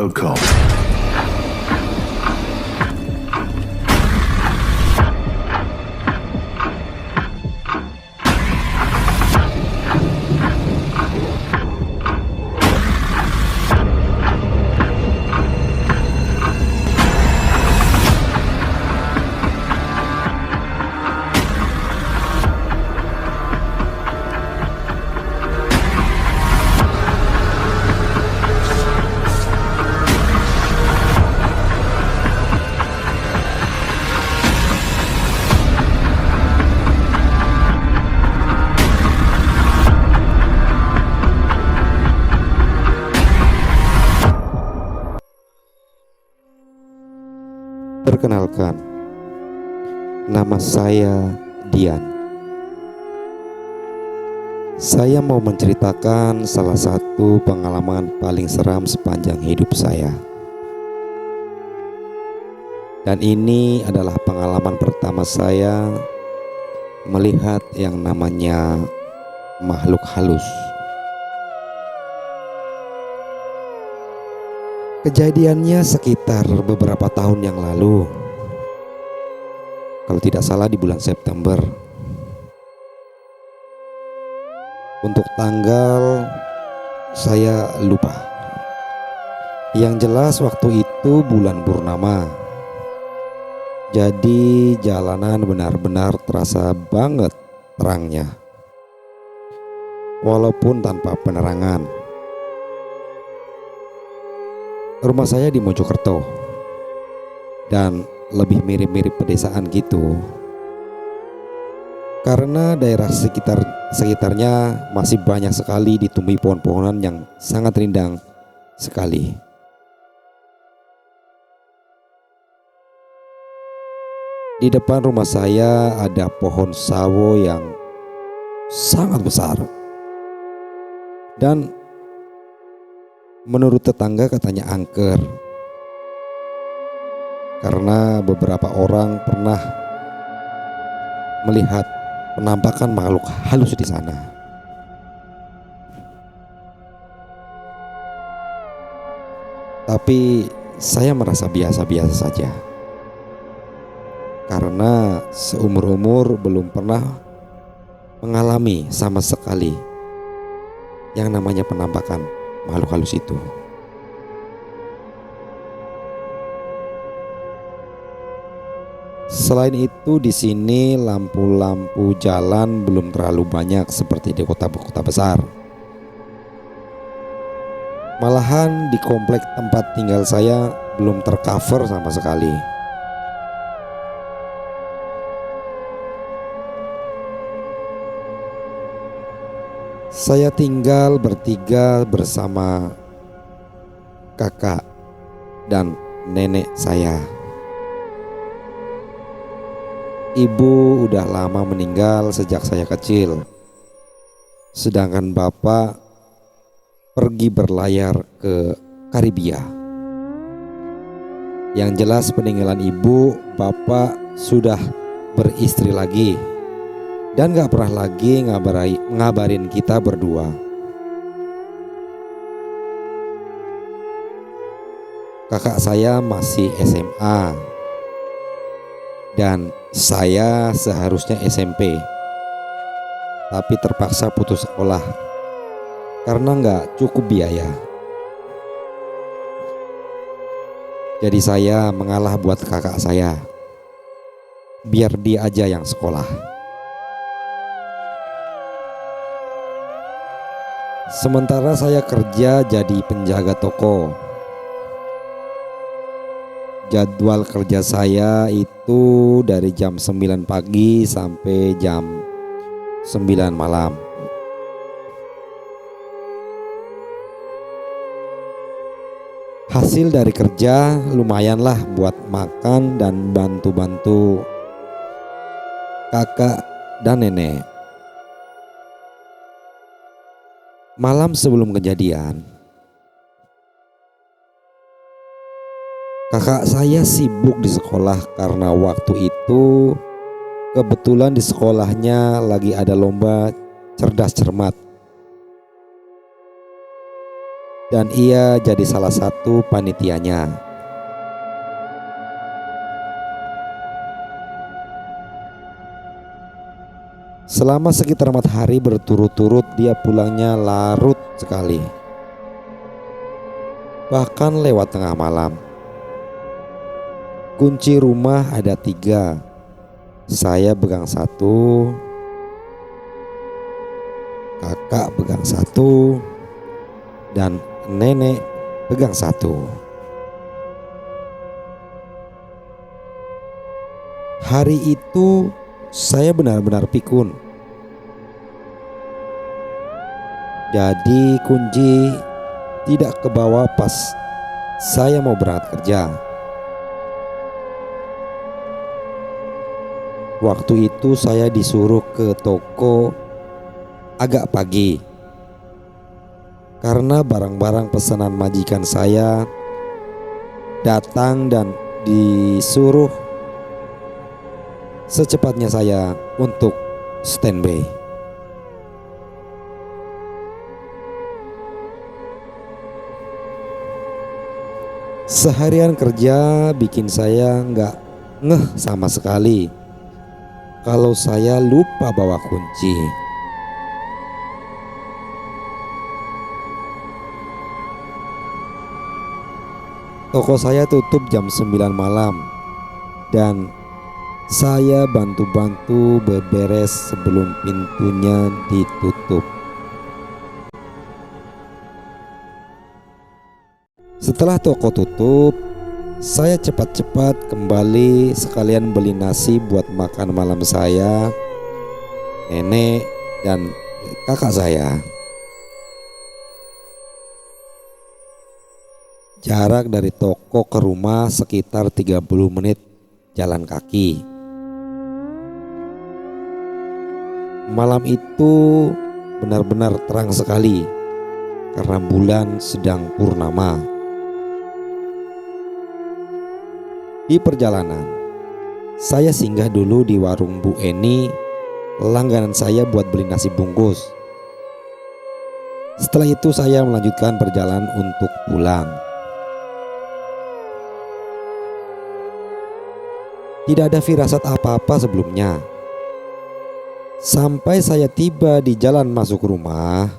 Welcome. Perkenalkan, nama saya Dian. Saya mau menceritakan salah satu pengalaman paling seram sepanjang hidup saya. Dan ini adalah pengalaman pertama saya melihat yang namanya makhluk halus. Kejadiannya sekitar beberapa tahun yang lalu, kalau tidak salah di bulan September. Untuk tanggal saya lupa. Yang jelas waktu itu bulan purnama. Jadi jalanan benar-benar terasa banget terangnya, walaupun tanpa penerangan. Rumah saya di Mojokerto dan lebih mirip-mirip pedesaan gitu, karena daerah sekitarnya masih banyak sekali ditumbuhi pohon-pohonan yang sangat rindang sekali. Di depan rumah saya ada pohon sawo yang sangat besar, dan menurut tetangga katanya angker, karena beberapa orang pernah melihat penampakan makhluk halus di sana. Tapi saya merasa biasa-biasa saja, karena seumur-umur belum pernah mengalami sama sekali yang namanya penampakan makhluk halus itu. Selain itu, di sini lampu-lampu jalan belum terlalu banyak seperti di kota-kota besar. Malahan di komplek tempat tinggal saya belum tercover sama sekali. Saya tinggal bertiga bersama kakak dan nenek saya. Ibu udah lama meninggal sejak saya kecil, sedangkan bapak pergi berlayar ke Karibia. Yang jelas peninggalan ibu, bapak sudah beristri lagi dan gak pernah lagi ngabarin kita berdua. Kakak saya masih SMA dan saya seharusnya SMP, tapi terpaksa putus sekolah karena gak cukup biaya. Jadi saya mengalah buat kakak saya, biar dia aja yang sekolah. Sementara saya kerja jadi penjaga toko. Jadwal kerja saya itu dari jam 9 pagi sampai jam 9 malam. Hasil dari kerja lumayanlah buat makan dan bantu-bantu kakak dan nenek. Malam sebelum kejadian, kakak saya sibuk di sekolah karena waktu itu kebetulan di sekolahnya lagi ada lomba cerdas cermat. dan ia jadi salah satu panitianya. Selama sekitar 4 hari berturut-turut dia pulangnya larut sekali, bahkan lewat tengah malam. Kunci rumah ada 3, saya pegang 1, kakak pegang 1, dan nenek pegang 1. Hari itu saya benar-benar pikun. Jadi kunci tidak kebawa pas saya mau berangkat kerja. Waktu itu saya disuruh ke toko agak pagi karena barang-barang pesanan majikan saya datang dan disuruh secepatnya saya untuk standby. Seharian kerja bikin saya nggak ngeh sama sekali kalau saya lupa bawa kunci. Toko saya tutup jam 9 malam dan saya bantu-bantu beberes sebelum pintunya ditutup. Setelah toko tutup, saya cepat-cepat kembali sekalian beli nasi buat makan malam saya, nenek, dan kakak saya. Jarak dari toko ke rumah sekitar 30 menit jalan kaki. Malam itu benar-benar terang sekali karena bulan sedang purnama. Di perjalanan, saya singgah dulu di warung Bu Eni, langganan saya buat beli nasi bungkus. Setelah itu saya melanjutkan perjalanan untuk pulang. Tidak ada firasat apa-apa sebelumnya. Sampai saya tiba di jalan masuk rumah,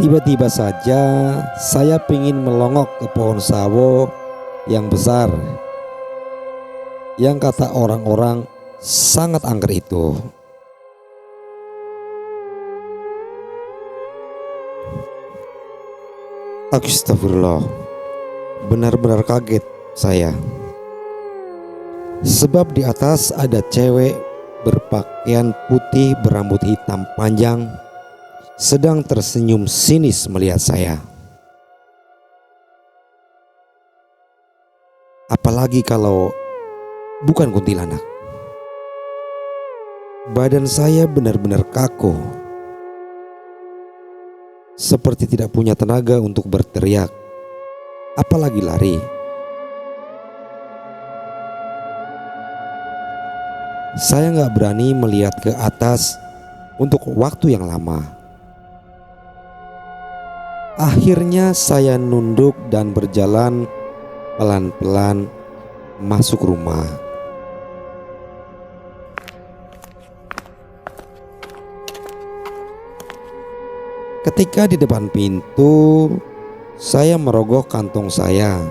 tiba-tiba saja saya ingin melongok ke pohon sawo yang besar, yang kata orang-orang sangat angker itu. Astagfirullah, benar-benar kaget saya. Sebab di atas ada cewek berpakaian putih berambut hitam panjang sedang tersenyum sinis melihat saya. Apalagi kalau bukan kuntilanak. Badan saya benar-benar kaku, seperti tidak punya tenaga untuk berteriak, apalagi lari. Saya gak berani melihat ke atas untuk waktu yang lama. Akhirnya saya nunduk dan berjalan pelan-pelan masuk rumah. Ketika di depan pintu, saya merogoh kantong saya,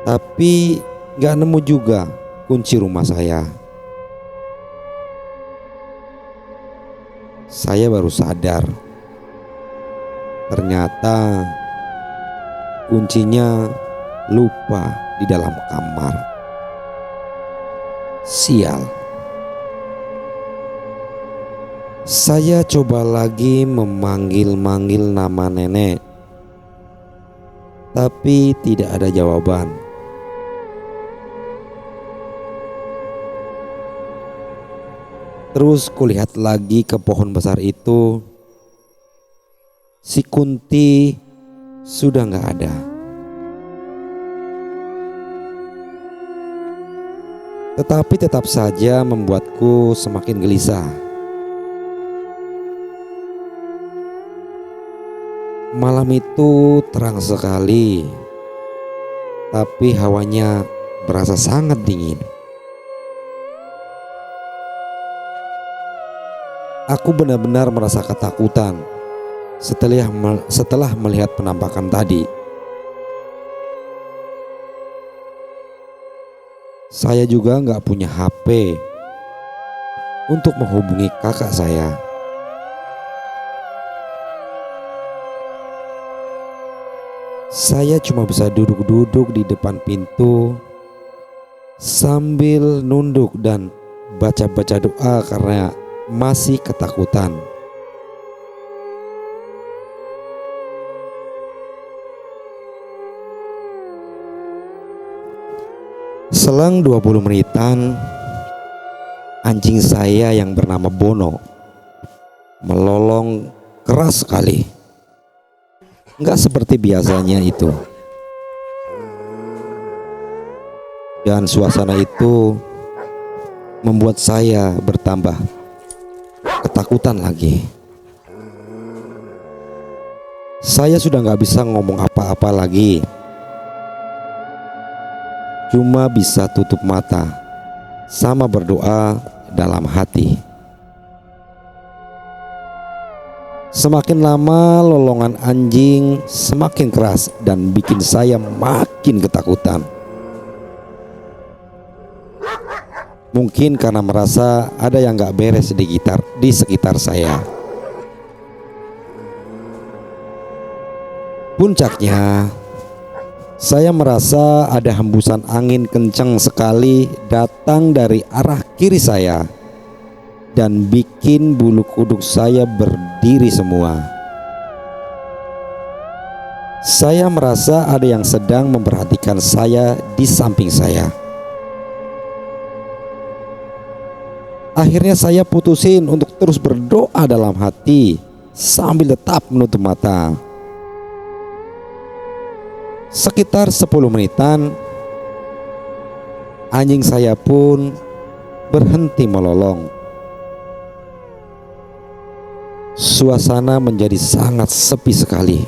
tapi gak nemu juga kunci rumah saya. Saya baru sadar, ternyata kuncinya lupa di dalam kamar. Sial. Saya coba lagi memanggil-manggil nama nenek, tapi tidak ada jawaban. Terus kulihat lagi ke pohon besar itu. Si Kunti sudah gak ada. Tetapi tetap saja membuatku semakin gelisah. Malam itu terang sekali, tapi hawanya berasa sangat dingin. Aku benar-benar merasa ketakutan setelah melihat penampakan tadi. Saya juga nggak punya HP untuk menghubungi kakak saya. Saya cuma bisa duduk-duduk di depan pintu sambil nunduk dan baca-baca doa karena masih ketakutan. Selang 20 menitan, anjing saya yang bernama Bono melolong keras sekali. Nggak seperti biasanya itu. Dan suasana itu membuat saya bertambah ketakutan lagi. Saya sudah nggak bisa ngomong apa-apa lagi. Cuma bisa tutup mata sama berdoa dalam hati. Semakin lama lolongan anjing semakin keras dan bikin saya makin ketakutan. Mungkin karena merasa ada yang gak beres di sekitar saya. Puncaknya, saya merasa ada hembusan angin kencang sekali datang dari arah kiri saya dan bikin bulu kuduk saya berdiri semua. Saya merasa ada yang sedang memperhatikan saya di samping saya. Akhirnya saya putusin untuk terus berdoa dalam hati sambil tetap menutup mata. Sekitar 10 menitan, anjing saya pun berhenti melolong. Suasana menjadi sangat sepi sekali.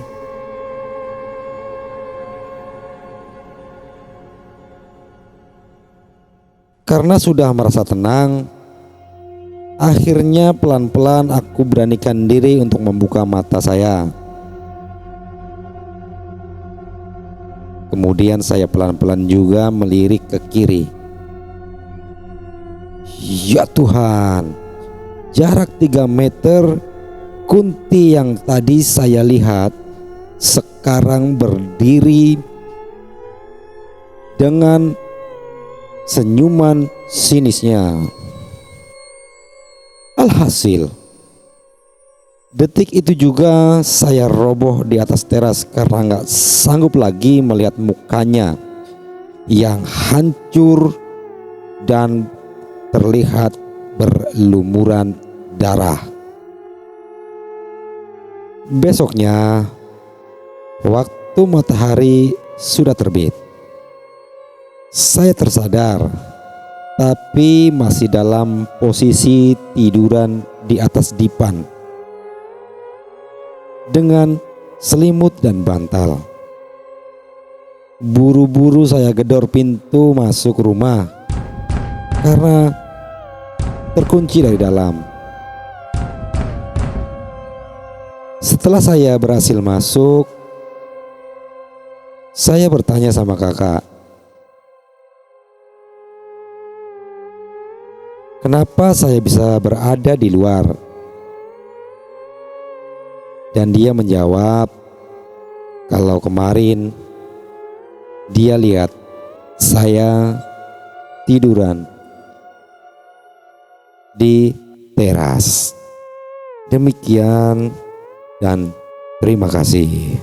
Karena sudah merasa tenang, akhirnya pelan-pelan aku beranikan diri untuk membuka mata saya. Kemudian saya pelan-pelan juga melirik ke kiri. Ya Tuhan, jarak 3 meter, Kunti yang tadi saya lihat sekarang berdiri dengan senyuman sinisnya. Alhasil, detik itu juga saya roboh di atas teras karena gak sanggup lagi melihat mukanya yang hancur dan terlihat berlumuran darah. Besoknya, waktu matahari sudah terbit, saya tersadar, tapi masih dalam posisi tiduran di atas dipan dengan selimut dan bantal. Buru-buru saya gedor pintu masuk rumah karena terkunci dari dalam. Setelah saya berhasil masuk, saya bertanya sama kakak, kenapa saya bisa berada di luar? Dan dia menjawab kalau kemarin dia lihat saya tiduran di teras. Demikian dan terima kasih.